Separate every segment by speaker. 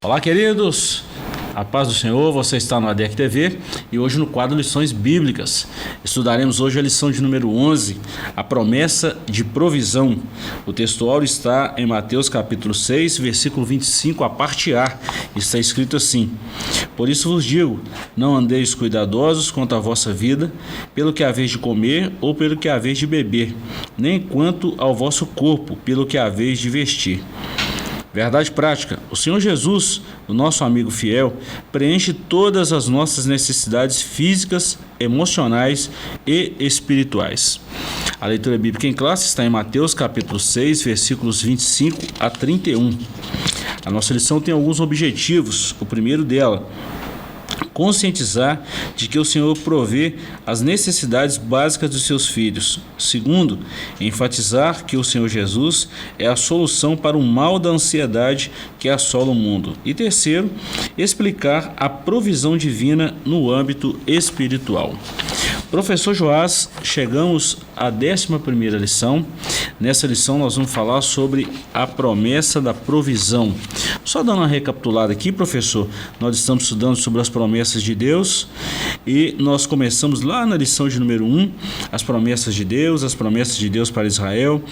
Speaker 1: Olá, queridos, a paz do Senhor, você está no ADEC TV e hoje no quadro Lições Bíblicas. Estudaremos hoje a lição de número 11, a promessa de provisão. O textual está em Mateus capítulo 6, versículo 25, a parte A. Está escrito assim: Por isso vos digo, não andeis cuidadosos quanto à vossa vida, pelo que haveis de comer ou pelo que haveis de beber, nem quanto ao vosso corpo, pelo que haveis de vestir. Verdade prática, o Senhor Jesus, o nosso amigo fiel, preenche todas as nossas necessidades físicas, emocionais e espirituais. A leitura bíblica em classe está em Mateus capítulo 6, versículos 25 a 31. A nossa lição tem alguns objetivos. O primeiro dela, conscientizar de que o Senhor provê as necessidades básicas dos seus filhos. Segundo, enfatizar que o Senhor Jesus é a solução para o mal da ansiedade que assola o mundo. E terceiro, explicar a provisão divina no âmbito espiritual. Professor Joás, chegamos à 11ª lição. Nessa lição nós vamos falar sobre a promessa da provisão. Só dando uma recapitulada aqui, professor, nós estamos estudando sobre as promessas de Deus e nós começamos lá na lição de número 1, as promessas de Deus para Israel,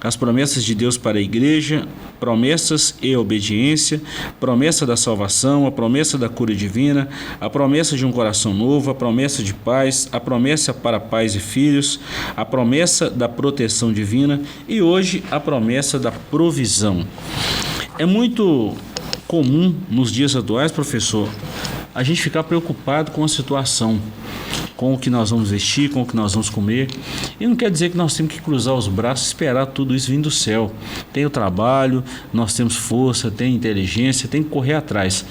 Speaker 1: as promessas de Deus para a igreja, promessas e obediência, promessa da salvação, a promessa da cura divina, a promessa de um coração novo, a promessa de paz, a promessa para pais e filhos, a promessa da proteção divina e hoje a promessa da provisão. É muito comum nos dias atuais, professor, a gente ficar preocupado com a situação, com o que nós vamos vestir, com o que nós vamos comer. E não quer dizer que nós temos que cruzar os braços e esperar tudo isso vir do céu. Tem o trabalho, nós temos força, tem inteligência, tem que correr atrás.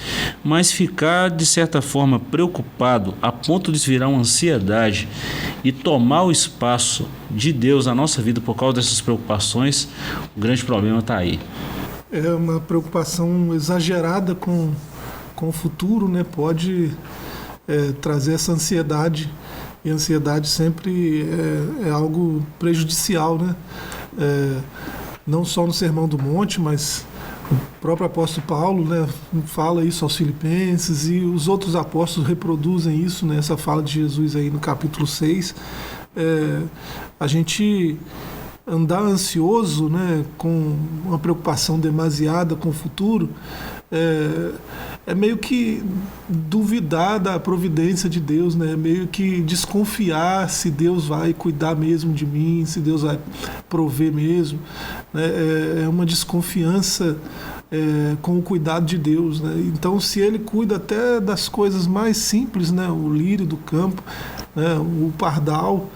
Speaker 1: Mas ficar, de certa forma, preocupado a ponto de virar uma ansiedade e tomar o espaço de Deus na nossa vida por causa dessas preocupações, o grande problema está aí.
Speaker 2: É uma preocupação exagerada com o futuro, né? Pode trazer essa ansiedade, e a ansiedade sempre é algo prejudicial, né? Não só no Sermão do Monte, mas o próprio apóstolo Paulo, né, fala isso aos Filipenses e os outros apóstolos reproduzem isso, né, essa fala de Jesus aí no capítulo 6. A gente andar ansioso, né, com uma preocupação demasiada com o futuro, é meio que duvidar da providência de Deus, né? Meio que desconfiar se Deus vai cuidar mesmo de mim, se Deus vai prover mesmo, né? É uma desconfiança com o cuidado de Deus, né? Então, se Ele cuida até das coisas mais simples, né? O lírio do campo, né? O pardal,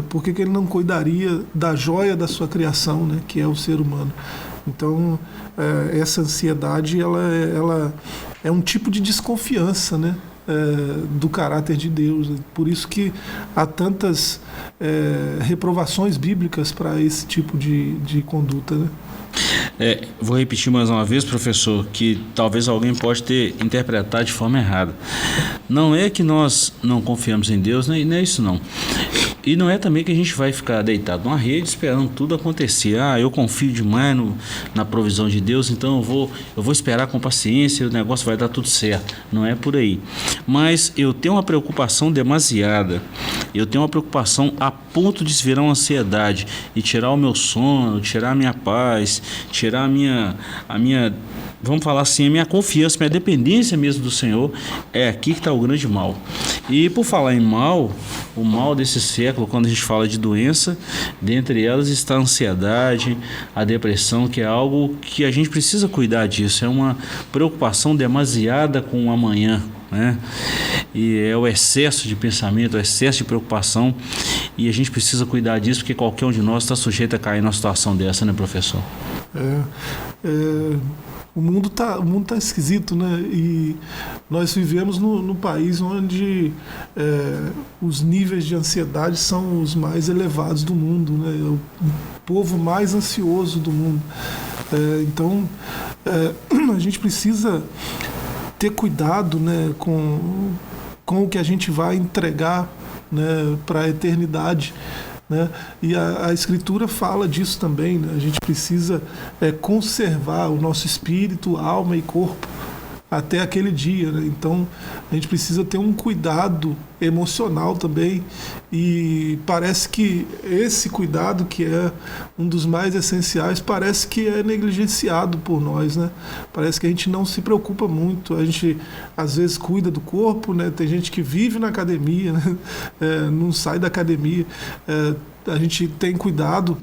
Speaker 2: por que Ele não cuidaria da joia da sua criação, né? Que é o ser humano? Então, essa ansiedade ela é um tipo de desconfiança, né, do caráter de Deus. Por isso que há tantas reprovações bíblicas para esse tipo de conduta, né?
Speaker 1: Vou repetir mais uma vez, professor, que talvez alguém pode ter interpretado de forma errada. Não é que nós não confiamos em Deus, não é isso não. E não é também que a gente vai ficar deitado numa rede esperando tudo acontecer. Eu confio demais na provisão de Deus, então eu vou esperar com paciência, o negócio vai dar tudo certo. Não é por aí. Mas eu tenho uma preocupação demasiada. Eu tenho uma preocupação a ponto de se virar uma ansiedade e tirar o meu sono, tirar a minha paz, tirar a minha vamos falar assim, a minha confiança, minha dependência mesmo do Senhor. É aqui que está o grande mal. E por falar em mal, o mal desse século, quando a gente fala de doença, dentre elas está a ansiedade, a depressão, que é algo que a gente precisa cuidar disso. É uma preocupação demasiada com o amanhã, né? E é o excesso de pensamento, o excesso de preocupação, e a gente precisa cuidar disso, porque qualquer um de nós está sujeito a cair numa situação dessa, né, professor?
Speaker 2: O mundo tá esquisito, né? E nós vivemos no país onde os níveis de ansiedade são os mais elevados do mundo, né? É o povo mais ansioso do mundo. Então, a gente precisa ter cuidado, né, com o que a gente vai entregar, né, para a eternidade, né? E a Escritura fala disso também, né? A gente precisa conservar o nosso espírito, alma e corpo até aquele dia, né? Então a gente precisa ter um cuidado emocional também, e parece que esse cuidado, que é um dos mais essenciais, parece que é negligenciado por nós, né? Parece que a gente não se preocupa muito. A gente às vezes cuida do corpo, né? Tem gente que vive na academia, né? Não sai da academia. A gente tem cuidado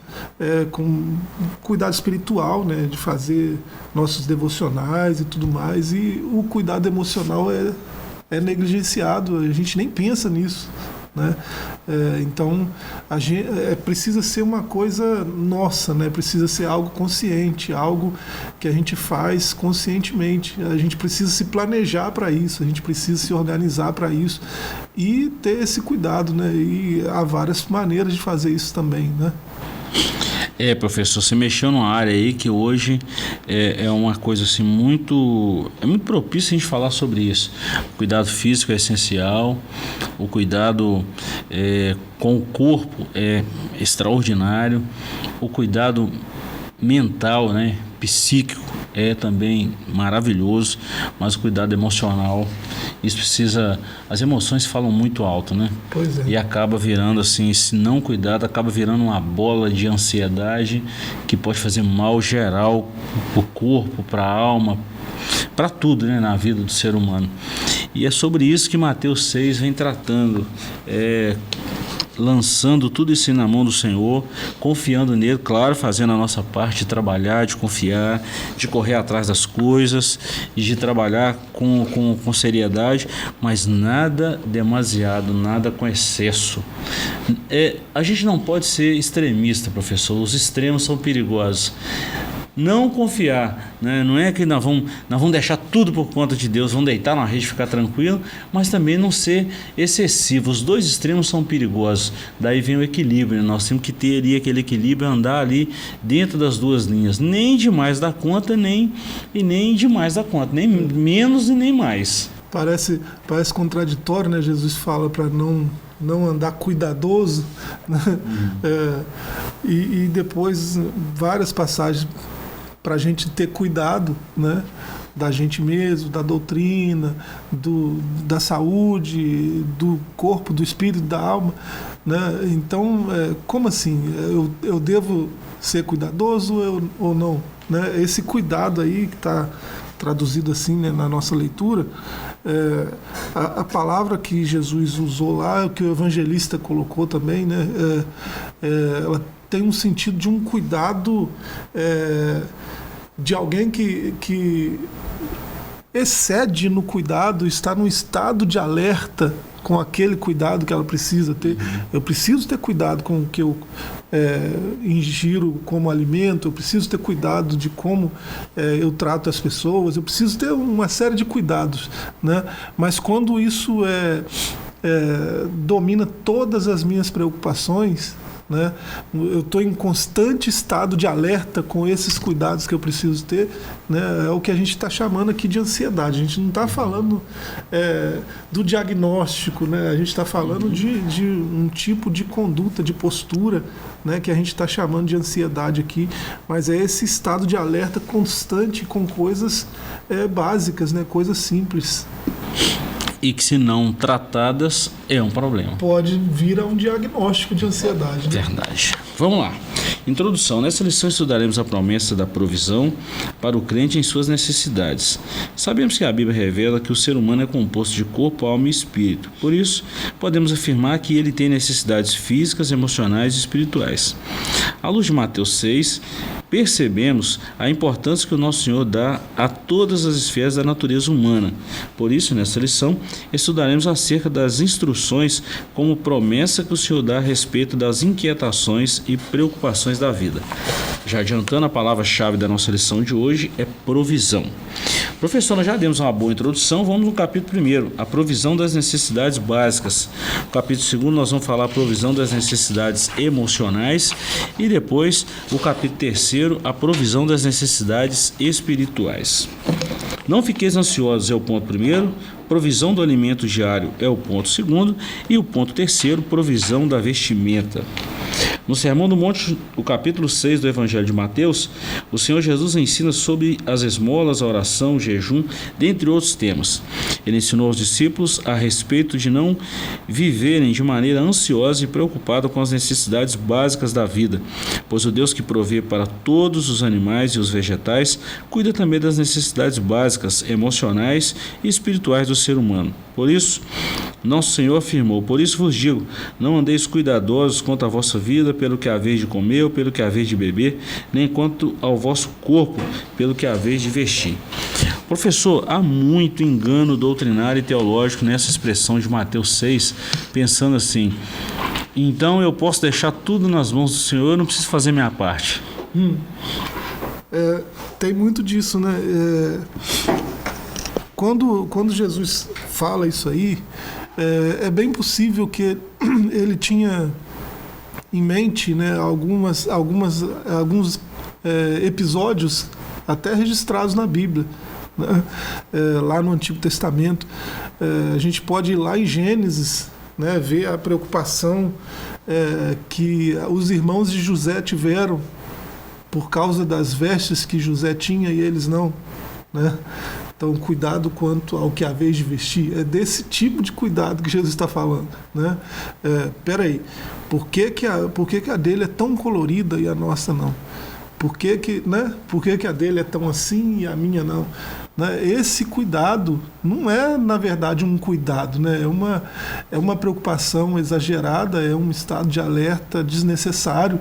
Speaker 2: com cuidado espiritual, né, de fazer nossos devocionais e tudo mais, e o cuidado emocional é negligenciado, a gente nem pensa nisso, né? Então a gente, precisa ser uma coisa nossa, né? Precisa ser algo consciente, algo que a gente faz conscientemente. A gente precisa se planejar para isso, a gente precisa se organizar para isso e ter esse cuidado, né? E há várias maneiras de fazer isso também, né?
Speaker 1: Professor, você mexeu numa área aí que hoje é uma coisa assim muito propício a gente falar sobre isso. O cuidado físico é essencial, o cuidado com o corpo é extraordinário, o cuidado mental, né, psíquico é também maravilhoso, mas o cuidado emocional, isso precisa, as emoções falam muito alto, né?
Speaker 2: Pois é.
Speaker 1: E acaba virando assim, se não cuidado, acaba virando uma bola de ansiedade que pode fazer mal geral para o corpo, para a alma, para tudo, né, na vida do ser humano. E é sobre isso que Mateus 6 vem tratando, lançando tudo isso na mão do Senhor, confiando nele, claro, fazendo a nossa parte de trabalhar, de confiar, de correr atrás das coisas e de trabalhar com seriedade, mas nada demasiado, nada com excesso. A gente não pode ser extremista, professor, os extremos são perigosos. Não confiar, né? Não é que nós vamos deixar tudo por conta de Deus, vamos deitar na rede e ficar tranquilo, mas também não ser excessivo. Os dois extremos são perigosos. Daí vem o equilíbrio, nós temos que ter ali aquele equilíbrio, andar ali dentro das duas linhas, nem demais da conta, nem demais da conta, nem menos e nem mais.
Speaker 2: Parece contraditório, né? Jesus fala para não andar cuidadoso, né? E depois várias passagens para a gente ter cuidado, né, da gente mesmo, da doutrina, da saúde, do corpo, do espírito, da alma, né? Então, como assim? Eu devo ser cuidadoso ou não? Né? Esse cuidado aí que está traduzido assim, né, na nossa leitura, a palavra que Jesus usou lá, o que o evangelista colocou também, né, ela tem um sentido de um cuidado de alguém que excede no cuidado, está num estado de alerta com aquele cuidado que ela precisa ter. Eu preciso ter cuidado com o que eu ingiro como alimento, eu preciso ter cuidado de como eu trato as pessoas, eu preciso ter uma série de cuidados, né? Mas quando isso domina todas as minhas preocupações, né? Eu estou em constante estado de alerta com esses cuidados que eu preciso ter, né? É o que a gente está chamando aqui de ansiedade. A gente não está falando do diagnóstico, né? A gente está falando de um tipo de conduta, de postura, né? Que a gente está chamando de ansiedade aqui, mas é esse estado de alerta constante com coisas básicas, né? Coisas simples.
Speaker 1: E que, se não tratadas, é um problema.
Speaker 2: Pode vir a um diagnóstico de ansiedade, né?
Speaker 1: Verdade. Vamos lá. Introdução. Nessa lição estudaremos a promessa da provisão para o crente em suas necessidades. Sabemos que a Bíblia revela que o ser humano é composto de corpo, alma e espírito. Por isso, podemos afirmar que ele tem necessidades físicas, emocionais e espirituais. À luz de Mateus 6, percebemos a importância que o nosso Senhor dá a todas as esferas da natureza humana. Por isso, nesta lição, estudaremos acerca das instruções como promessa que o Senhor dá a respeito das inquietações e preocupações da vida. Já adiantando, a palavra-chave da nossa lição de hoje é provisão. Professor, nós já demos uma boa introdução, vamos no capítulo 1, a provisão das necessidades básicas. No capítulo 2 nós vamos falar a provisão das necessidades emocionais e depois o capítulo 3, a provisão das necessidades espirituais. Não fiqueis ansiosos é o ponto 1, provisão do alimento diário é o ponto 2 e o ponto 3, provisão da vestimenta. No Sermão do Monte, o capítulo 6 do Evangelho de Mateus, o Senhor Jesus ensina sobre as esmolas, a oração, o jejum, dentre outros temas. Ele ensinou aos discípulos a respeito de não viverem de maneira ansiosa e preocupada com as necessidades básicas da vida, pois o Deus que provê para todos os animais e os vegetais cuida também das necessidades básicas, emocionais e espirituais do ser humano. Por isso, nosso Senhor afirmou: por isso vos digo, não andeis cuidadosos quanto à vossa vida, pelo que haveis de comer ou pelo que haveis de beber, nem quanto ao vosso corpo, pelo que haveis de vestir. Professor, há muito engano doutrinário e teológico nessa expressão de Mateus 6, pensando assim: então eu posso deixar tudo nas mãos do Senhor, eu não preciso fazer minha parte.
Speaker 2: Tem muito disso, né? Quando Jesus fala isso aí, é bem possível que ele tinha em mente, né, alguns episódios até registrados na Bíblia, né, lá no Antigo Testamento. A gente pode ir lá em Gênesis, né, ver a preocupação que os irmãos de José tiveram por causa das vestes que José tinha e eles não, né? Então, cuidado quanto ao que haveis de vestir. É desse tipo de cuidado que Jesus está falando, né? Peraí, por que a dele é tão colorida e a nossa não? Por que a dele é tão assim e a minha não? Né? Esse cuidado não é, na verdade, um cuidado, né? É uma preocupação exagerada, é um estado de alerta desnecessário,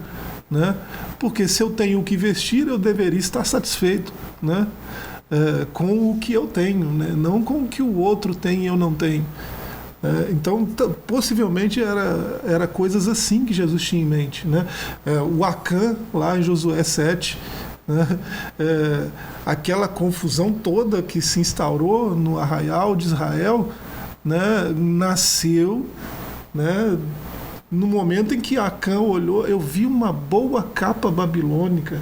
Speaker 2: né? Porque se eu tenho o que vestir, eu deveria estar satisfeito, né? Com o que eu tenho, né? Não com o que o outro tem e eu não tenho. Então, possivelmente era coisas assim que Jesus tinha em mente, né? O Acã, lá em Josué 7, né? Aquela confusão toda que se instaurou no arraial de Israel, né? Nasceu, né? No momento em que Acã olhou, eu vi uma boa capa babilônica,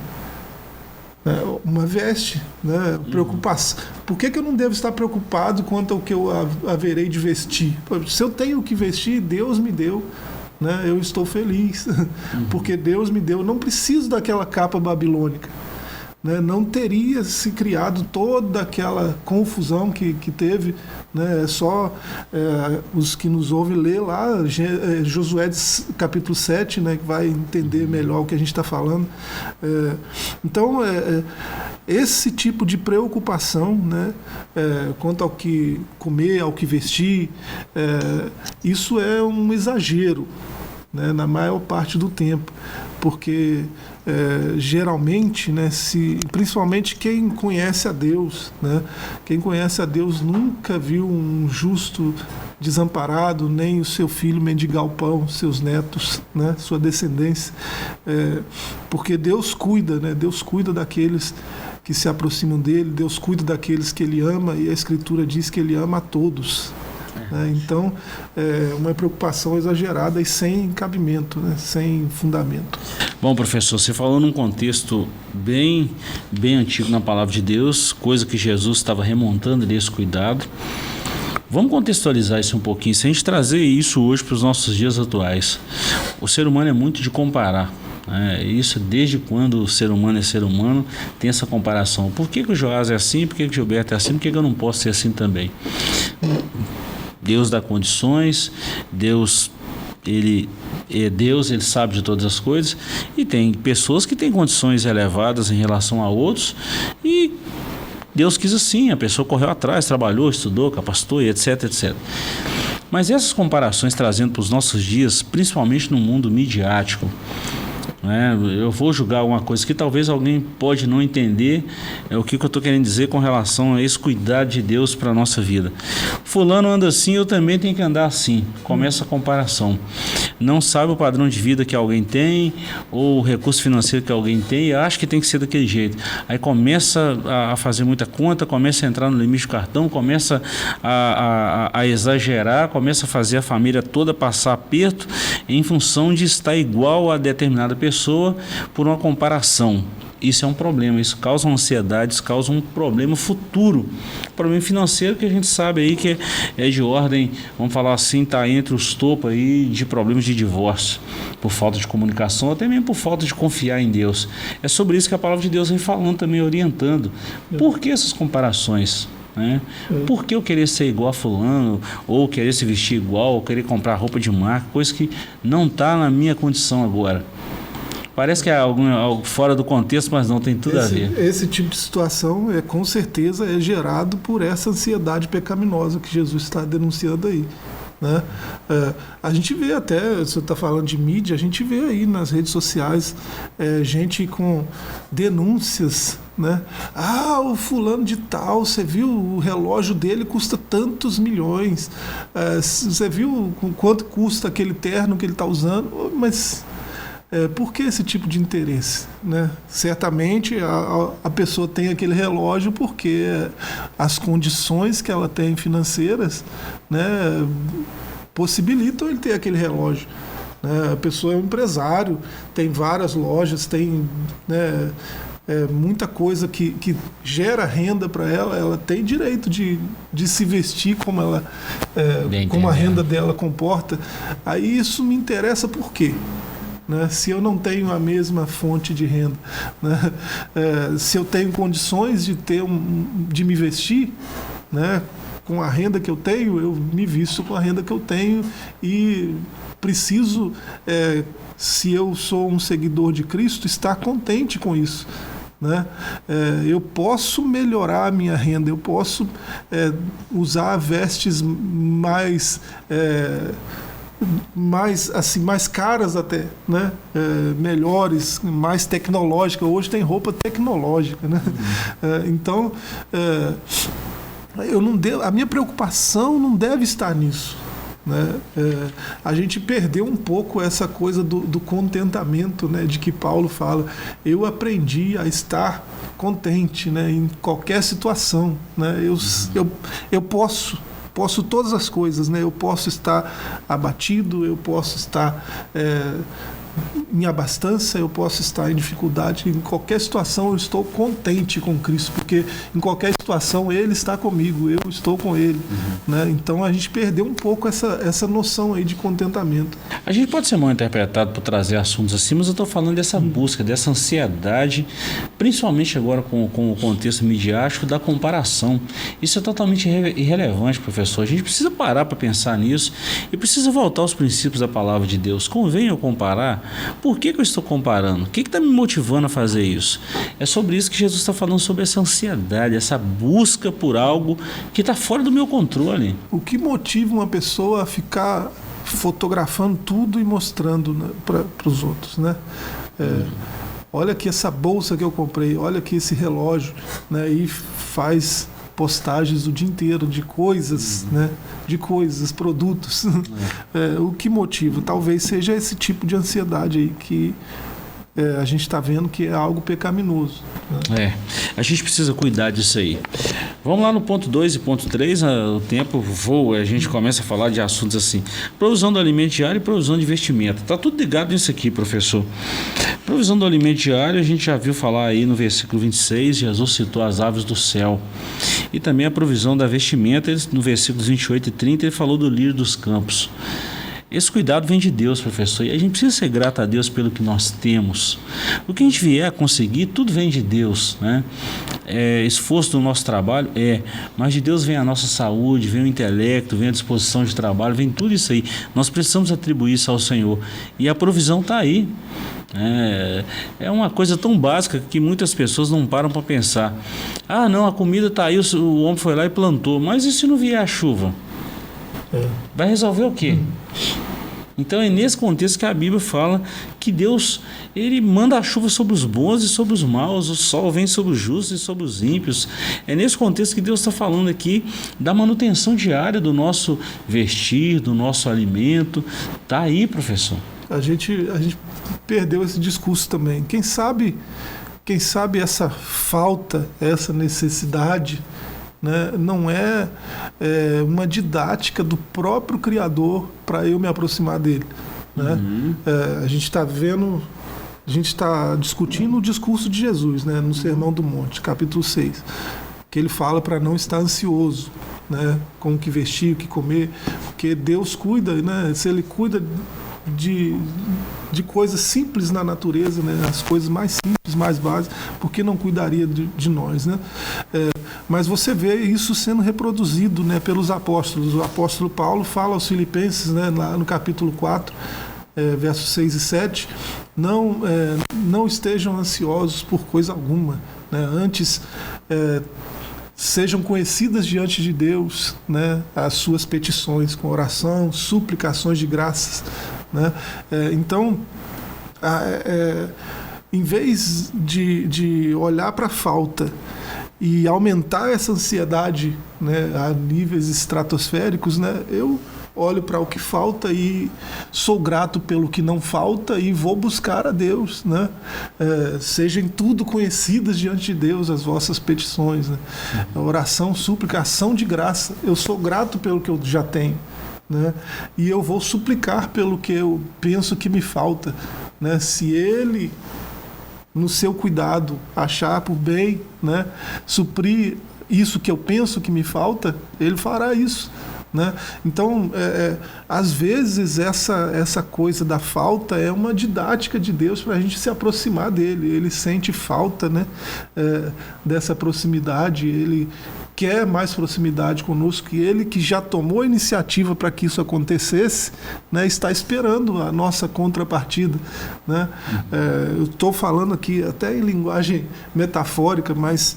Speaker 2: uma veste, né? Preocupação. Por que eu não devo estar preocupado quanto ao que eu haverei de vestir? Se eu tenho o que vestir, Deus me deu, né? Eu estou feliz, porque Deus me deu. Eu não preciso daquela capa babilônica, né? Não teria se criado toda aquela confusão que teve, né? É só os que nos ouvem ler lá Josué capítulo 7, né? Que vai entender melhor o que a gente está falando. Então, esse tipo de preocupação, né? Quanto ao que comer, ao que vestir, isso é um exagero, né? Na maior parte do tempo, porque geralmente, né, principalmente quem conhece a Deus, né, quem conhece a Deus nunca viu um justo desamparado, nem o seu filho mendigar o pão, seus netos, né, sua descendência, porque Deus cuida, né, Deus cuida daqueles que se aproximam dele, Deus cuida daqueles que ele ama, e a Escritura diz que ele ama a todos. Então, uma preocupação exagerada e sem cabimento, né? Sem fundamento.
Speaker 1: Bom, professor, você falou num contexto bem antigo na Palavra de Deus, coisa que Jesus estava remontando desse cuidado. Vamos contextualizar isso um pouquinho, se a gente trazer isso hoje para os nossos dias atuais. O ser humano é muito de comparar. Isso desde quando o ser humano é ser humano, tem essa comparação. Por que o Joás é assim, por que o Gilberto é assim, por que eu não posso ser assim também? Deus dá condições, Deus ele sabe de todas as coisas, e tem pessoas que têm condições elevadas em relação a outros, e Deus quis assim, a pessoa correu atrás, trabalhou, estudou, capacitou, e etc, etc. Mas essas comparações trazendo para os nossos dias, principalmente no mundo midiático, eu vou julgar alguma coisa que talvez alguém pode não entender o que eu estou querendo dizer com relação a esse cuidado de Deus para a nossa vida. Fulano anda assim, eu também tenho que andar assim. Começa a comparação. Não sabe o padrão de vida que alguém tem, ou o recurso financeiro que alguém tem, e acha que tem que ser daquele jeito. Aí começa a fazer muita conta, começa a entrar no limite do cartão, começa a exagerar, começa a fazer a família toda passar aperto em função de estar igual a determinada pessoa por uma comparação. isso é um problema, isso causa uma ansiedade, isso causa um problema futuro, problema financeiro que a gente sabe aí que é de ordem, vamos falar assim, está entre os topos aí de problemas de divórcio, por falta de comunicação, até mesmo por falta de confiar em Deus. É sobre isso que a palavra de Deus vem falando também, orientando. Por que essas comparações? Né? Por que eu querer ser igual a fulano, ou querer se vestir igual, ou querer comprar roupa de marca, coisa que não está na minha condição agora? Parece que é algo fora do contexto, mas não tem tudo a ver.
Speaker 2: Esse tipo de situação, com certeza, é gerado por essa ansiedade pecaminosa que Jesus está denunciando aí. Né? A gente vê até, você está falando de mídia, a gente vê aí nas redes sociais gente com denúncias, né? O fulano de tal, você viu, o relógio dele custa tantos milhões, você viu quanto custa aquele terno que ele está usando, mas por que esse tipo de interesse? Né? Certamente a pessoa tem aquele relógio porque as condições que ela tem financeiras, né, possibilitam ele ter aquele relógio. Né? A pessoa é um empresário, tem várias lojas, tem, né, muita coisa que gera renda para ela, ela tem direito de se vestir como ela, como a renda dela comporta. Aí isso me interessa por quê? Né? Se eu não tenho a mesma fonte de renda, né? Se eu tenho condições de me vestir, né? Com a renda que eu tenho, eu me visto com a renda que eu tenho e preciso, se eu sou um seguidor de Cristo, estar contente com isso. Né? Eu posso melhorar a minha renda, eu posso usar vestes mais caras até, né? Melhores, mais tecnológicas. Hoje tem roupa tecnológica, né? Então, a minha preocupação não deve estar nisso. Né? A gente perdeu um pouco essa coisa do contentamento, né? De que Paulo fala. Eu aprendi a estar contente, né? Em qualquer situação. Né? Eu posso todas as coisas, né? Eu posso estar abatido, eu posso estar em abastança, eu posso estar em dificuldade. Em qualquer situação eu estou contente com Cristo, porque em qualquer situação Ele está comigo, eu estou com Ele. Né? Então a gente perdeu um pouco essa noção aí de contentamento.
Speaker 1: A gente pode ser mal interpretado por trazer assuntos assim, mas eu estou falando dessa busca, dessa ansiedade, principalmente agora com o contexto midiático da comparação. Isso é totalmente irrelevante, professor. A gente precisa parar para pensar nisso e precisa voltar aos princípios da palavra de Deus. Convém eu comparar? Por que eu estou comparando? O que está me motivando a fazer isso? É sobre isso que Jesus está falando, sobre essa ansiedade, essa busca por algo que está fora do meu controle.
Speaker 2: O que motiva uma pessoa a ficar fotografando tudo e mostrando, né, para os outros, né? Olha aqui essa bolsa que eu comprei, olha aqui esse relógio, né? E faz postagens o dia inteiro de coisas, né? De coisas, produtos. O que motiva? Talvez seja esse tipo de ansiedade aí que a gente está vendo que é algo pecaminoso. Né?
Speaker 1: A gente precisa cuidar disso aí. Vamos lá no ponto 2 e ponto 3, o tempo voa, a gente começa a falar de assuntos assim. Provisão do alimento diário e provisão de vestimenta. Está tudo ligado nisso aqui, professor. Provisão do alimento diário, a gente já viu falar aí no versículo 26, Jesus citou as aves do céu. E também a provisão da vestimenta, no versículos 28 e 30, ele falou do lírio dos campos. Esse cuidado vem de Deus, professor, e a gente precisa ser grato a Deus pelo que nós temos. O que a gente vier a conseguir, tudo vem de Deus, né? Esforço do nosso trabalho, mas de Deus vem a nossa saúde, vem o intelecto, vem a disposição de trabalho, vem tudo isso aí. Nós precisamos atribuir isso ao Senhor, e a provisão está aí. É uma coisa tão básica que muitas pessoas não param para pensar. Não, a comida está aí, o homem foi lá e plantou, mas e se não vier a chuva? Vai resolver o quê? Então é nesse contexto que a Bíblia fala que Deus, Ele manda a chuva sobre os bons e sobre os maus, o sol vem sobre os justos e sobre os ímpios. É nesse contexto que Deus está falando aqui da manutenção diária do nosso vestir, do nosso alimento. Está aí, professor.
Speaker 2: A gente perdeu esse discurso também. Quem sabe essa falta, essa necessidade, né, não é uma didática do próprio Criador para eu me aproximar dele. Né? A gente está vendo A gente está discutindo o discurso de Jesus, né, no Sermão do Monte, capítulo 6, que ele fala para não estar ansioso, né, com o que vestir, o que comer, porque Deus cuida, né, se Ele cuida de coisas simples na natureza, né, as coisas mais simples, mais básicas, por que não cuidaria de nós, né? Mas você vê isso sendo reproduzido, né, pelos apóstolos. O apóstolo Paulo fala aos Filipenses, né, lá no capítulo 4, versos 6 e 7, não estejam ansiosos por coisa alguma, né? Antes sejam conhecidas diante de Deus, né, as suas petições com oração, suplicações de graças, né? Então, em vez de olhar para a falta e aumentar essa ansiedade, né, a níveis estratosféricos, né, eu olho para o que falta e sou grato pelo que não falta e vou buscar a Deus, né? Sejam tudo conhecidas diante de Deus as vossas petições, né? A oração, súplica, ação de graça. Eu sou grato pelo que eu já tenho, né? E eu vou suplicar pelo que eu penso que me falta, né? Se Ele, no seu cuidado, achar por bem, né, suprir isso que eu penso que me falta, Ele fará isso, né? Então, às vezes, essa coisa da falta é uma didática de Deus para a gente se aproximar dele. Ele sente falta, né, dessa proximidade, ele quer mais proximidade conosco, e ele que já tomou a iniciativa para que isso acontecesse, né, está esperando a nossa contrapartida, né? Eu estou falando aqui até em linguagem metafórica, mas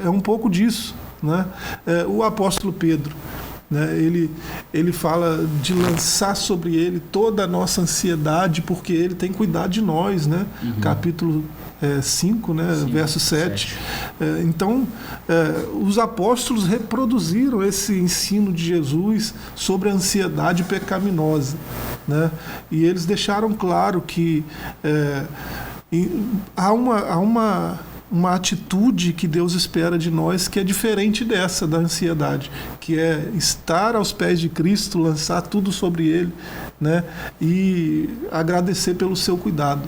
Speaker 2: é um pouco disso, né? O apóstolo Pedro, né, ele fala de lançar sobre ele toda a nossa ansiedade, porque ele tem cuidado de nós, né? Capítulo 5, né, verso 7. Então, os apóstolos reproduziram esse ensino de Jesus sobre a ansiedade pecaminosa, né? E eles deixaram claro que há uma atitude que Deus espera de nós que é diferente dessa da ansiedade, que é estar aos pés de Cristo, lançar tudo sobre Ele, né, e agradecer pelo seu cuidado.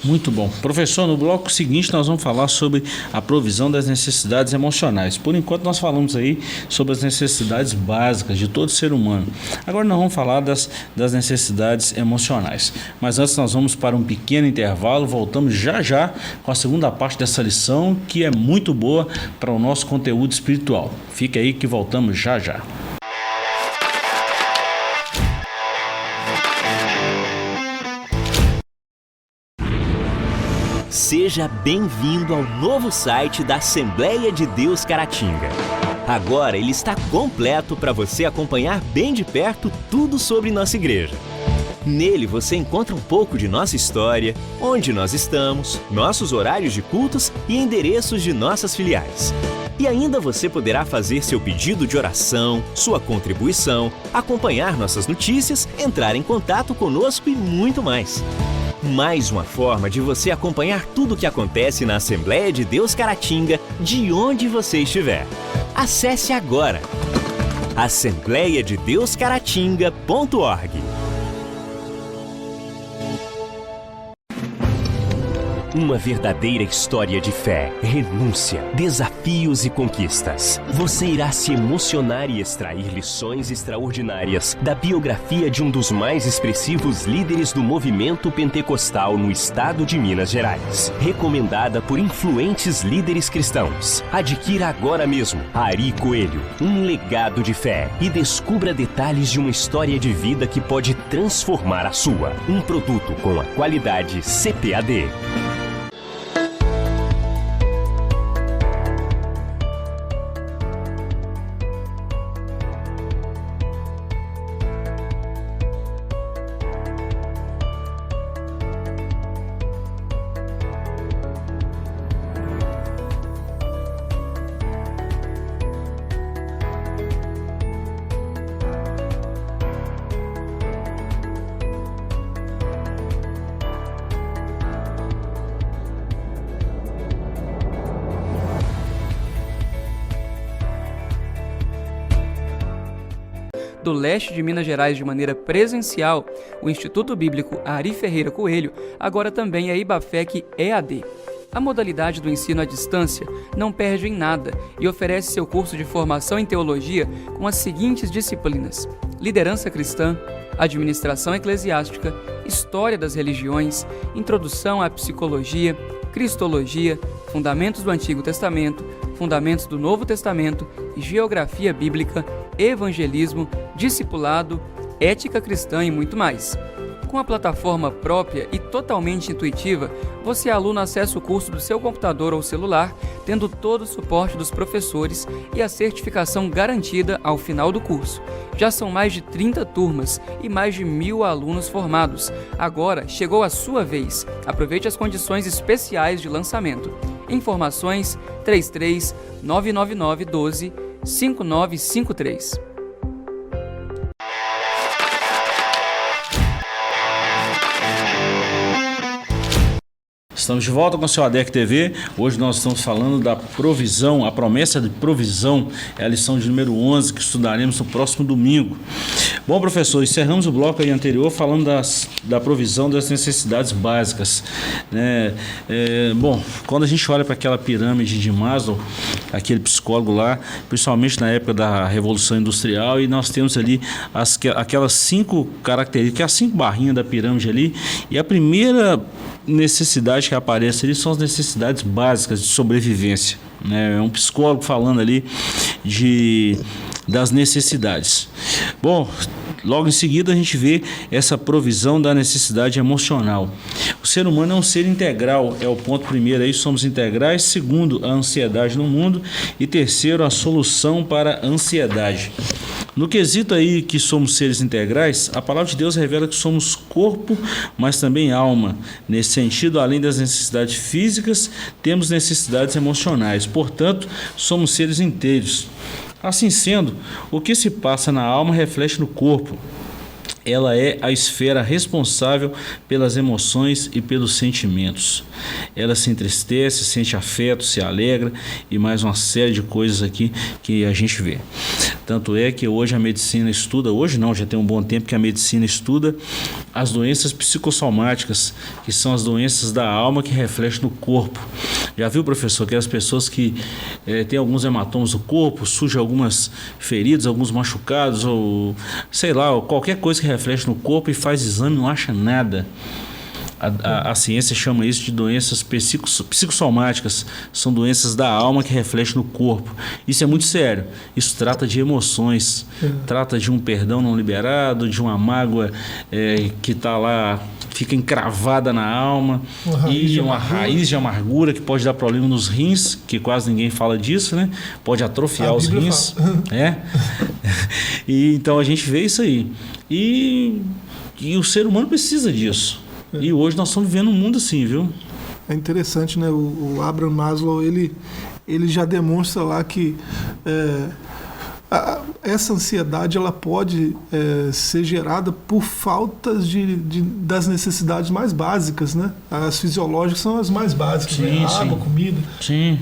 Speaker 1: Muito bom. Professor, no bloco seguinte nós vamos falar sobre a provisão das necessidades emocionais. Por enquanto nós falamos aí sobre as necessidades básicas de todo ser humano. Agora nós vamos falar das necessidades emocionais. Mas antes nós vamos para um pequeno intervalo, voltamos já com a segunda parte dessa lição, que é muito boa para o nosso conteúdo espiritual. Fica aí que voltamos já.
Speaker 3: Seja bem-vindo ao novo site da Assembleia de Deus Caratinga. Agora ele está completo para você acompanhar bem de perto tudo sobre nossa igreja. Nele você encontra um pouco de nossa história, onde nós estamos, nossos horários de cultos e endereços de nossas filiais. E ainda você poderá fazer seu pedido de oração, sua contribuição, acompanhar nossas notícias, entrar em contato conosco e muito mais. Mais uma forma de você acompanhar tudo o que acontece na Assembleia de Deus Caratinga, de onde você estiver. Acesse agora assembleiadedeuscaratinga.org. Uma verdadeira história de fé, renúncia, desafios e conquistas. Você irá se emocionar e extrair lições extraordinárias da biografia de um dos mais expressivos líderes do movimento pentecostal no estado de Minas Gerais. Recomendada por influentes líderes cristãos. Adquira agora mesmo Ari Coelho, um legado de fé, e descubra detalhes de uma história de vida que pode transformar a sua. Um produto com a qualidade CPAD.
Speaker 4: do leste de Minas Gerais de maneira presencial, o Instituto Bíblico Ari Ferreira Coelho agora também é IBAFEC EAD. A modalidade do ensino à distância não perde em nada e oferece seu curso de formação em teologia com as seguintes disciplinas: liderança cristã, administração eclesiástica, história das religiões, introdução à psicologia, cristologia, fundamentos do Antigo Testamento, fundamentos do Novo Testamento, geografia bíblica, evangelismo, discipulado, ética cristã e muito mais. Com a plataforma própria e totalmente intuitiva, você, aluno, acessa o curso do seu computador ou celular, tendo todo o suporte dos professores e a certificação garantida ao final do curso. Já são mais de 30 turmas e mais de 1.000 alunos formados. Agora chegou a sua vez. Aproveite as condições especiais de lançamento. Informações 33 999 12 5953.
Speaker 1: Estamos de volta com o seu ADEC TV. Hoje nós estamos falando da provisão, a promessa de provisão. É a lição de número 11 que estudaremos no próximo domingo. Bom, professor, encerramos o bloco aí anterior falando da provisão das necessidades básicas, né? Bom, quando a gente olha para aquela pirâmide de Maslow, aquele psicólogo lá, principalmente na época da Revolução Industrial, e nós temos ali aquelas 5 características, as 5 barrinhas da pirâmide ali, e a primeira necessidade que aparece ali são as necessidades básicas de sobrevivência, né? É um psicólogo falando ali das necessidades. Bom, logo em seguida a gente vê essa provisão da necessidade emocional. O ser humano é um ser integral, é o ponto primeiro aí, somos integrais. Segundo, a ansiedade no mundo. E terceiro, a solução para a ansiedade. No quesito aí que somos seres integrais, a palavra de Deus revela que somos corpo, mas também alma. Nesse sentido, além das necessidades físicas, temos necessidades emocionais. Portanto, somos seres inteiros. Assim sendo, o que se passa na alma reflete no corpo. Ela é a esfera responsável pelas emoções e pelos sentimentos. Ela se entristece, sente afeto, se alegra e mais uma série de coisas aqui que a gente vê. Tanto é que hoje a medicina estuda, hoje não, já tem um bom tempo que a medicina estuda as doenças psicossomáticas, que são as doenças da alma que refletem no corpo. Já viu, professor, que as pessoas que têm alguns hematomas no corpo, surgem algumas feridas, alguns machucados, ou sei lá, ou qualquer coisa que reflete no corpo e faz exame e não acha nada. A ciência chama isso de doenças psicossomáticas, são doenças da alma que refletem no corpo. Isso é muito sério, isso trata de emoções, trata de um perdão não liberado, de uma mágoa que está lá, fica encravada na alma, e uma raiz de amargura que pode dar problema nos rins, que quase ninguém fala disso, né? Pode atrofiar os rins. E então a gente vê isso aí. E o ser humano precisa disso. E hoje nós estamos vivendo um mundo assim, viu?
Speaker 2: É interessante, né? O Abraham Maslow, ele já demonstra lá que essa ansiedade ela pode ser gerada por faltas das necessidades mais básicas, né? As fisiológicas são as mais básicas,
Speaker 1: sim,
Speaker 2: né? Água, comida.
Speaker 1: Sim,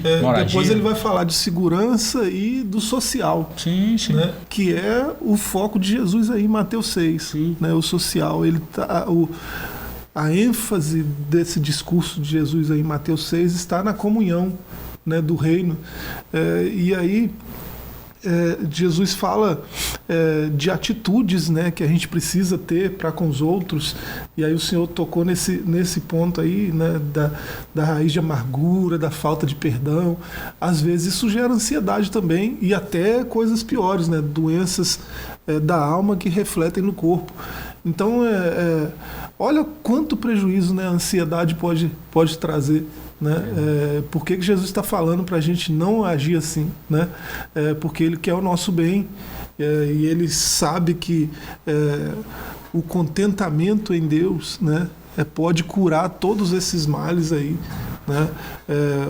Speaker 2: depois ele vai falar de segurança e do social,
Speaker 1: sim.
Speaker 2: Né? Que é o foco de Jesus aí em Mateus 6, né? O social, ele tá, a ênfase desse discurso de Jesus aí em Mateus 6 está na comunhão, né, do reino. E aí Jesus fala de atitudes, né, que a gente precisa ter para com os outros. E aí o Senhor tocou nesse ponto aí, né, da raiz de amargura, da falta de perdão. Às vezes isso gera ansiedade também e até coisas piores, né, doenças da alma que refletem no corpo. Então, olha quanto prejuízo, né, a ansiedade pode trazer. Né? Por que Jesus está falando para a gente não agir assim? Né? Porque Ele quer o nosso bem e Ele sabe que o contentamento em Deus, né, pode curar todos esses males aí. Né?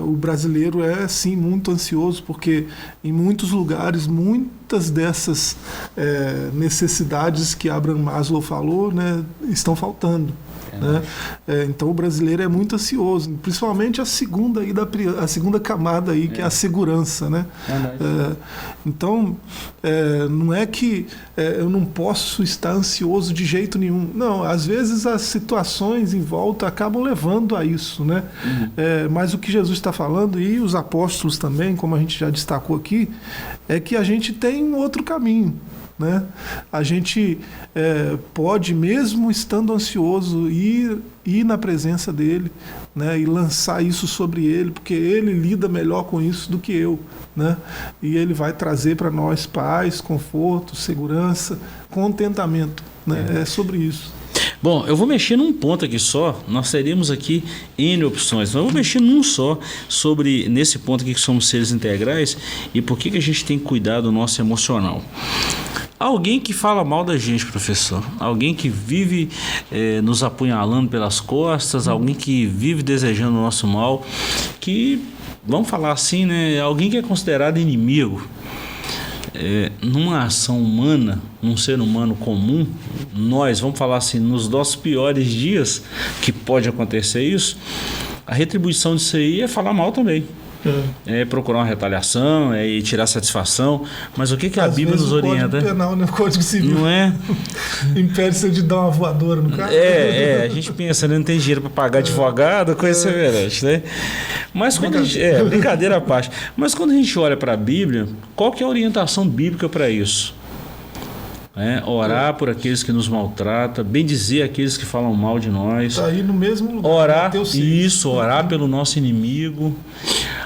Speaker 2: O brasileiro é sim muito ansioso porque em muitos lugares muitas dessas necessidades que Abraham Maslow falou, né, estão faltando. né? Então o brasileiro é muito ansioso, principalmente a segunda camada aí, que é a segurança, né? Então não é que eu não posso estar ansioso de jeito nenhum. Não, às vezes as situações em volta acabam levando a isso, né? Mas o que Jesus está falando, e os apóstolos também, como a gente já destacou aqui, é que a gente tem um outro caminho, né? A gente pode, mesmo estando ansioso, ir na presença dele, né? E lançar isso sobre ele, porque ele lida melhor com isso do que eu, né? E ele vai trazer para nós paz, conforto, segurança, contentamento, né? É sobre isso.
Speaker 1: Bom, eu vou mexer num ponto aqui só, nós teríamos aqui N opções, mas eu vou mexer num só, nesse ponto aqui que somos seres integrais e por que a gente tem que cuidar do nosso emocional. Alguém que fala mal da gente, professor, alguém que vive nos apunhalando pelas costas, alguém que vive desejando o nosso mal, que, vamos falar assim, né, alguém que é considerado inimigo. Numa ação humana, num ser humano comum, nós, vamos falar assim, nos nossos piores dias, que pode acontecer isso, a retribuição disso aí é falar mal também. É procurar uma retaliação, e tirar satisfação, mas o que a Bíblia nos orienta?
Speaker 2: Código penal, né? Código Civil.
Speaker 1: Não é?
Speaker 2: Impede você de dar uma voadora no cara.
Speaker 1: A gente pensa, né? Não tem dinheiro para pagar advogado, coisa semelhante, né? Mas quando a gente, brincadeira à parte. Mas quando a gente olha para a Bíblia, qual que é a orientação bíblica para isso? Orar por aqueles que nos maltratam, bendizer aqueles que falam mal de nós.
Speaker 2: Está aí no mesmo lugar.
Speaker 1: Orar pelo nosso inimigo.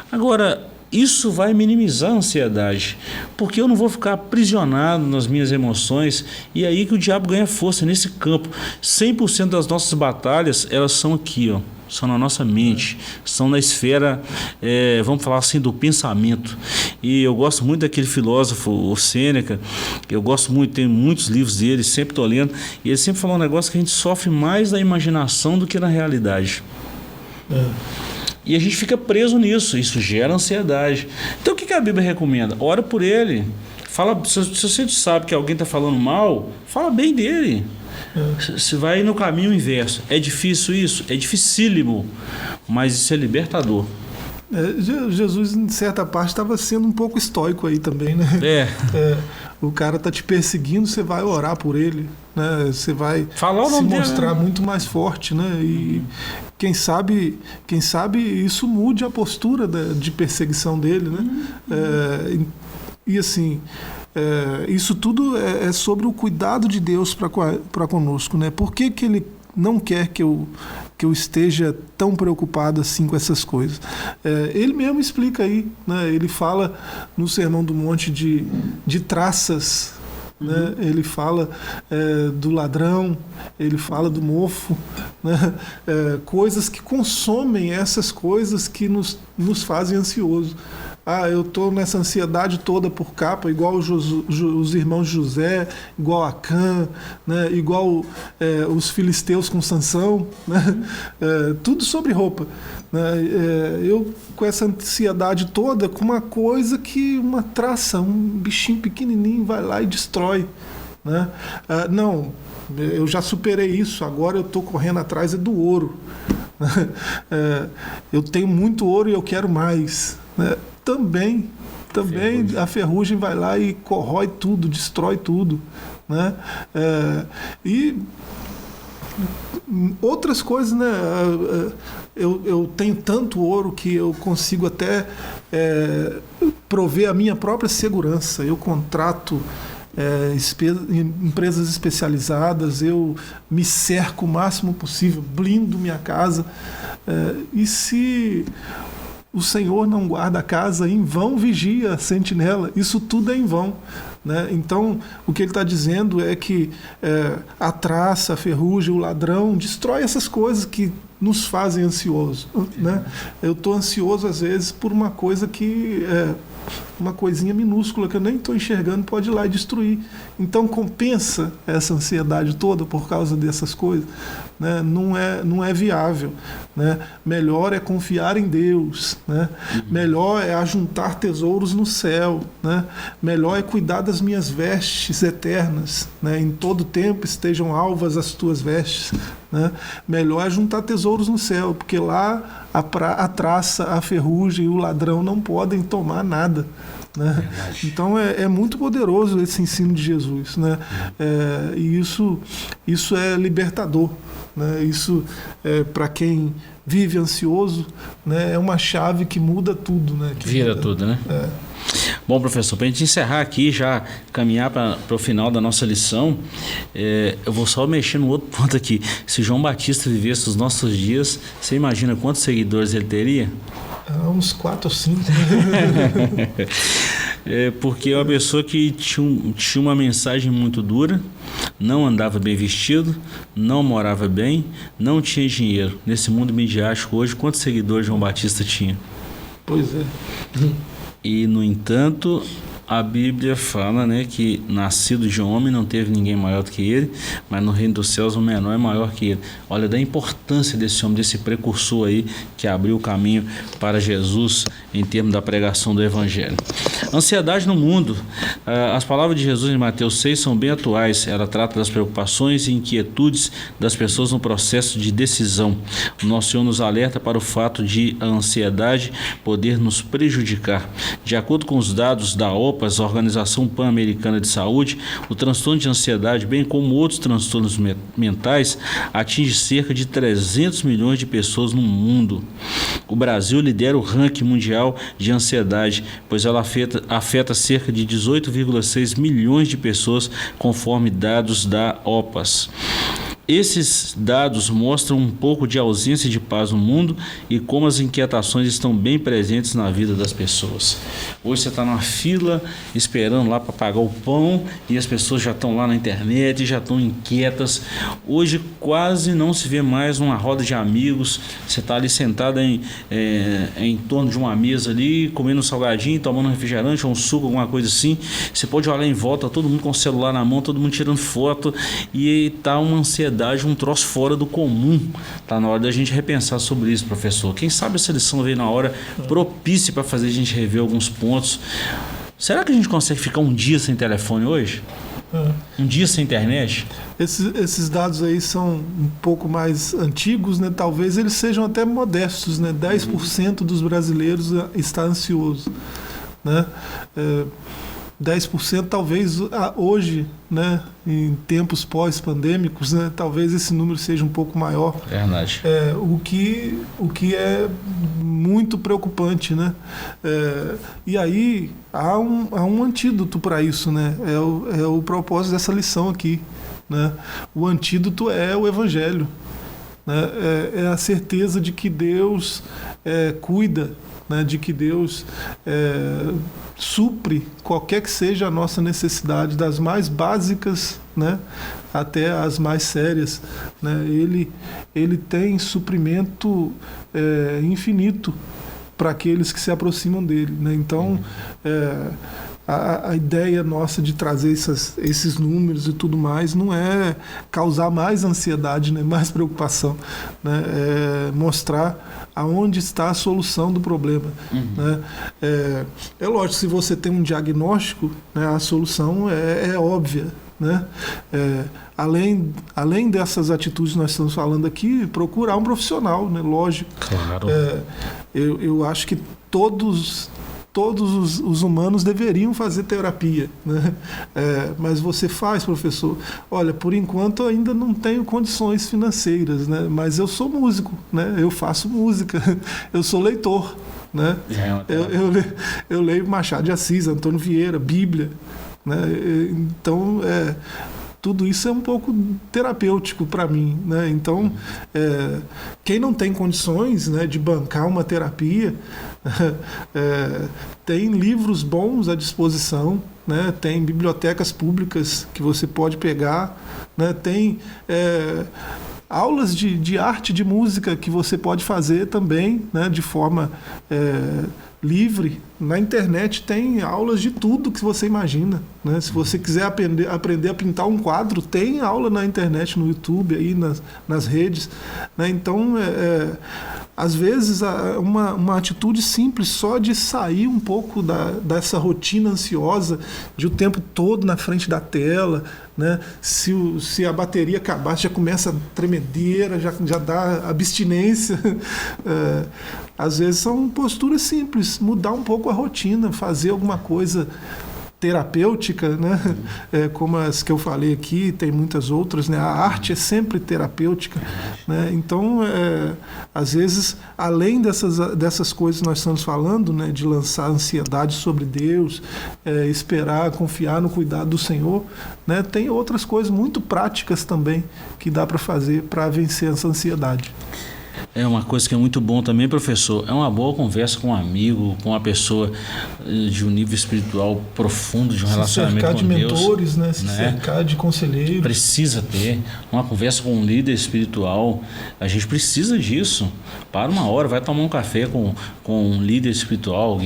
Speaker 1: Agora, isso vai minimizar a ansiedade, porque eu não vou ficar aprisionado nas minhas emoções, e é aí que o diabo ganha força nesse campo. 100% das nossas batalhas, elas são aqui, são na nossa mente, são na esfera, vamos falar assim, do pensamento. E eu gosto muito daquele filósofo, o Sêneca, eu gosto muito, tenho muitos livros dele, sempre estou lendo, e ele sempre falou um negócio que a gente sofre mais na imaginação do que na realidade. E a gente fica preso nisso, isso gera ansiedade. Então o que a Bíblia recomenda? Ora por ele. Fala, se você sabe que alguém está falando mal, fala bem dele. Você vai no caminho inverso. É difícil isso? É dificílimo, mas isso é libertador.
Speaker 2: Jesus, em certa parte, estava sendo um pouco estoico aí também, né? O cara está te perseguindo, você vai orar por ele, né? Você vai se mostrar muito mais forte, né? E quem sabe isso mude a postura de perseguição dele, né? E assim, isso tudo é sobre o cuidado de Deus para conosco, né? Por que ele não quer que eu esteja tão preocupado assim com essas coisas? Ele mesmo explica aí, né? Ele fala no Sermão do Monte de traças, né? Ele fala do ladrão, ele fala do mofo, né? Coisas que consomem essas coisas que nos fazem ansiosos. Eu estou nessa ansiedade toda por capa, igual os irmãos José, igual Acã, né? Igual os filisteus com Sansão, né? Tudo sobre roupa, né? Eu com essa ansiedade toda, com uma coisa que uma traça, um bichinho pequenininho vai lá e destrói, né? Não, eu já superei isso, agora eu estou correndo atrás do ouro. Eu tenho muito ouro e eu quero mais, né? Também a ferrugem vai lá e corrói tudo, destrói tudo, né? E outras coisas, né? Eu tenho tanto ouro que eu consigo até prover a minha própria segurança. Eu contrato empresas especializadas, eu me cerco o máximo possível, blindo minha casa. E se o Senhor não guarda a casa, em vão vigia a sentinela. Isso tudo é em vão, né? Então, o que ele está dizendo é que a traça, a ferrugem, o ladrão destrói essas coisas que nos fazem ansiosos, né? Eu estou ansioso, às vezes, por uma coisa que uma coisinha minúscula que eu nem estou enxergando pode ir lá e destruir. Então compensa essa ansiedade toda por causa dessas coisas, né? Não é viável, né? Melhor é confiar em Deus, né? Melhor é ajuntar tesouros no céu, né? Melhor é cuidar das minhas vestes eternas, né? Em todo tempo estejam alvas as tuas vestes, né? Melhor é juntar tesouros no céu, porque lá a traça, a ferrugem e o ladrão não podem tomar nada, né? Então é muito poderoso esse ensino de Jesus, né? E isso é libertador, né? Isso para quem vive ansioso, né? É uma chave que muda tudo, né?
Speaker 1: Vira tudo, né? Bom, professor, para a gente encerrar aqui, já caminhar para o final da nossa lição, eu vou só mexer no outro ponto aqui. Se João Batista vivesse os nossos dias, você imagina quantos seguidores ele teria?
Speaker 2: Uns 4 ou 5.
Speaker 1: Porque é uma pessoa que tinha uma mensagem muito dura, não andava bem vestido, não morava bem, não tinha dinheiro. Nesse mundo midiático hoje, quantos seguidores João Batista tinha?
Speaker 2: Pois é.
Speaker 1: E, no entanto, a Bíblia fala, né, que nascido de homem não teve ninguém maior do que ele, mas no reino dos céus o menor é maior que ele. Olha da importância desse homem, desse precursor aí que abriu o caminho para Jesus em termos da pregação do Evangelho. Ansiedade no mundo. As palavras de Jesus em Mateus 6 são bem atuais. Ela trata das preocupações e inquietudes das pessoas no processo de decisão. O nosso Senhor nos alerta para o fato de a ansiedade poder nos prejudicar. De acordo com os dados da OPAS, a Organização Pan-Americana de Saúde, o transtorno de ansiedade, bem como outros transtornos mentais, atinge cerca de 300 milhões de pessoas no mundo. O Brasil lidera o ranking mundial de ansiedade, pois ela afeta cerca de 18,6 milhões de pessoas, conforme dados da OPAS. Esses dados mostram um pouco de ausência de paz no mundo e como as inquietações estão bem presentes na vida das pessoas. Hoje você está numa fila esperando lá para pagar o pão e as pessoas já estão lá na internet, já estão inquietas. Hoje quase não se vê mais uma roda de amigos. Você está ali sentado em torno de uma mesa ali, comendo um salgadinho, tomando um refrigerante ou um suco, alguma coisa assim. Você pode olhar em volta, todo mundo com o celular na mão, todo mundo tirando foto, e está uma ansiedade, um troço fora do comum. Está na hora da gente repensar sobre isso, professor. Quem sabe essa lição veio na hora propícia para fazer a gente rever alguns pontos. Será que a gente consegue ficar um dia sem telefone hoje? Um dia sem internet?
Speaker 2: Esses dados aí são um pouco mais antigos, né? Talvez eles sejam até modestos, né? 10% dos brasileiros está ansioso, né? 10% talvez hoje, né, em tempos pós-pandêmicos, né, talvez esse número seja um pouco maior.
Speaker 1: Verdade.
Speaker 2: O que é muito preocupante, né? E aí há um antídoto para isso, né? É o propósito dessa lição aqui, né? O antídoto é o Evangelho, né? É a certeza de que Deus cuida, né? De que Deus supre qualquer que seja a nossa necessidade, das mais básicas, né, até as mais sérias, né? Ele tem suprimento infinito para aqueles que se aproximam dele, né? Então a ideia nossa de trazer esses números e tudo mais não é causar mais ansiedade, né, mais preocupação, né? É mostrar aonde está a solução do problema, né? É lógico, se você tem um diagnóstico, né, a solução é óbvia, né? Além dessas atitudes que nós estamos falando aqui, procurar um profissional, né? Lógico.
Speaker 1: Claro.
Speaker 2: Eu acho que todos os humanos deveriam fazer terapia, né? Mas você faz, professor? Olha, por enquanto eu ainda não tenho condições financeiras, né? Mas eu sou músico, né? Eu faço música, eu sou leitor, né? Eu leio Machado de Assis, Antônio Vieira, Bíblia, né? Então tudo isso é um pouco terapêutico para mim, né? Então, quem não tem condições, né, de bancar uma terapia, tem livros bons à disposição, né? Tem bibliotecas públicas que você pode pegar, né? Tem aulas de arte, de música que você pode fazer também, né, de forma livre. Na internet tem aulas de tudo que você imagina, né? Se você quiser aprender a pintar um quadro, tem aula na internet, no YouTube, aí nas redes, né? Então, às vezes, uma atitude simples só de sair um pouco dessa rotina ansiosa de o tempo todo na frente da tela, né? Se a bateria acabar, já começa a tremedeira, já dá abstinência. Às vezes são posturas simples, mudar um pouco a rotina, fazer alguma coisa terapêutica, né? Como as que eu falei aqui, tem muitas outras, né? A arte é sempre terapêutica, né? Então, às vezes, além dessas coisas que nós estamos falando, né? De lançar ansiedade sobre Deus, esperar, confiar no cuidado do Senhor, né? Tem outras coisas muito práticas também que dá para fazer para vencer essa ansiedade.
Speaker 1: É uma coisa que é muito bom também, professor, é uma boa conversa com um amigo, com uma pessoa de um nível espiritual profundo, de um relacionamento com Deus.
Speaker 2: Se cercar de mentores, né? Se cercar de conselheiros.
Speaker 1: Precisa ter uma conversa com um líder espiritual, a gente precisa disso. Para uma hora, vai tomar um café com um líder espiritual,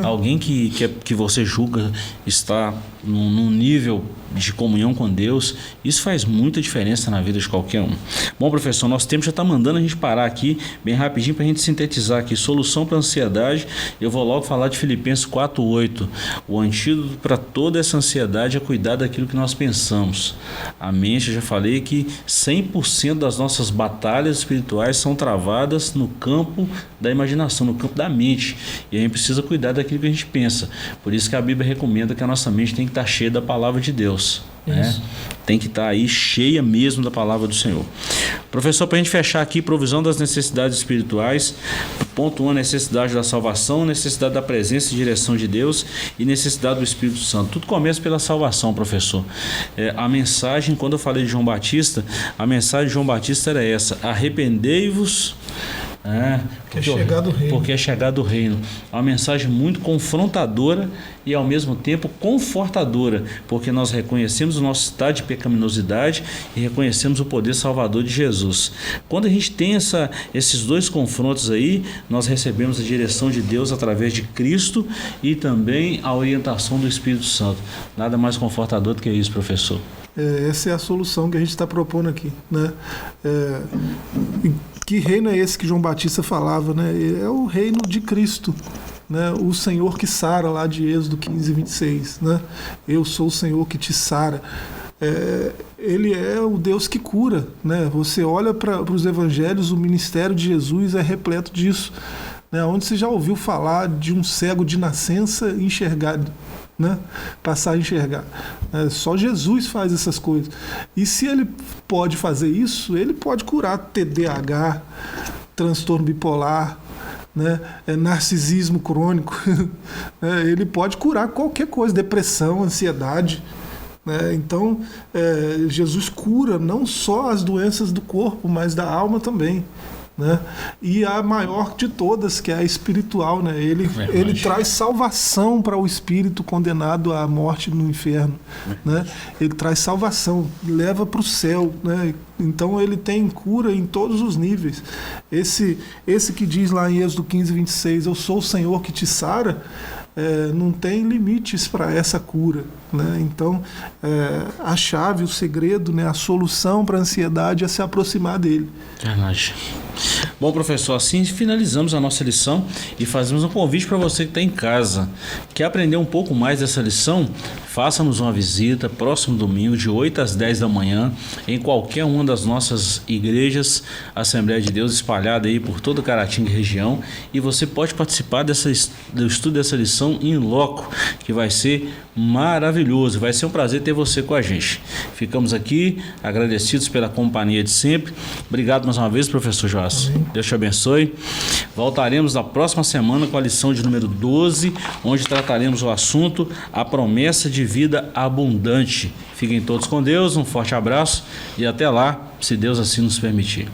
Speaker 1: alguém que você julga está num nível de comunhão com Deus. Isso faz muita diferença na vida de qualquer um. Bom, professor, nosso tempo já está mandando a gente parar aqui bem rapidinho para a gente sintetizar aqui. Solução para a ansiedade, eu vou logo falar de Filipenses 4:8. O antídoto para toda essa ansiedade é cuidar daquilo que nós pensamos. A mente, eu já falei que 100% das nossas batalhas espirituais são travadas no campo da imaginação, no campo da mente. E a gente precisa cuidar daquilo que a gente pensa. Por isso que a Bíblia recomenda que a nossa mente tem que estar cheia da palavra de Deus. Né? Tem que estar aí cheia mesmo da palavra do Senhor. Professor, para a gente fechar aqui, provisão das necessidades espirituais. Ponto 1, necessidade da salvação, necessidade da presença e direção de Deus e necessidade do Espírito Santo. Tudo começa pela salvação, professor. A mensagem, quando eu falei de João Batista, a mensagem de João Batista era essa: arrependei-vos, porque é chegado o reino. É uma mensagem muito confrontadora e ao mesmo tempo confortadora, porque nós reconhecemos o nosso estado de pecaminosidade e reconhecemos o poder salvador de Jesus. Quando a gente tem esses dois confrontos aí, nós recebemos a direção de Deus através de Cristo e também a orientação do Espírito Santo. Nada mais confortador do que isso, professor.
Speaker 2: Essa é a solução que a gente está propondo aqui, né? Que reino é esse que João Batista falava, né? É o reino de Cristo, né? O Senhor que sara, lá de Êxodo 15:26, né? Eu sou o Senhor que te sara. Ele é o Deus que cura, né? Você olha para os evangelhos, o ministério de Jesus é repleto disso, né? Onde você já ouviu falar de um cego de nascença enxergar, né? Passar a enxergar. Só Jesus faz essas coisas. E se ele pode fazer isso, ele pode curar TDAH, transtorno bipolar, né? Narcisismo crônico. Ele pode curar qualquer coisa, depressão, ansiedade. Então, Jesus cura não só as doenças do corpo, mas da alma também. Né? E a maior de todas, que é a espiritual, né? Ele traz salvação para o espírito condenado à morte no inferno, né? Ele traz salvação, leva para o céu, né? Então ele tem cura em todos os níveis. Esse que diz lá em Êxodo 15:26, eu sou o Senhor que te sara, não tem limites para essa cura, né? Então a chave, o segredo, né? A solução para a ansiedade é se aproximar dele.
Speaker 1: Verdade. Bom, professor, assim finalizamos a nossa lição e fazemos um convite para você que está em casa. Quer aprender um pouco mais dessa lição? Faça-nos uma visita próximo domingo, de 8 às 10 da manhã, em qualquer uma das nossas igrejas, Assembleia de Deus, espalhada aí por toda Caratinga e região, e você pode participar do estudo dessa lição em loco, que vai ser maravilhoso. Vai ser um prazer ter você com a gente. Ficamos aqui agradecidos pela companhia de sempre. Obrigado mais uma vez, professor Joás. Deus te abençoe. Voltaremos na próxima semana com a lição de número 12, onde trataremos o assunto a promessa de vida abundante. Fiquem todos com Deus, um forte abraço e até lá, se Deus assim nos permitir.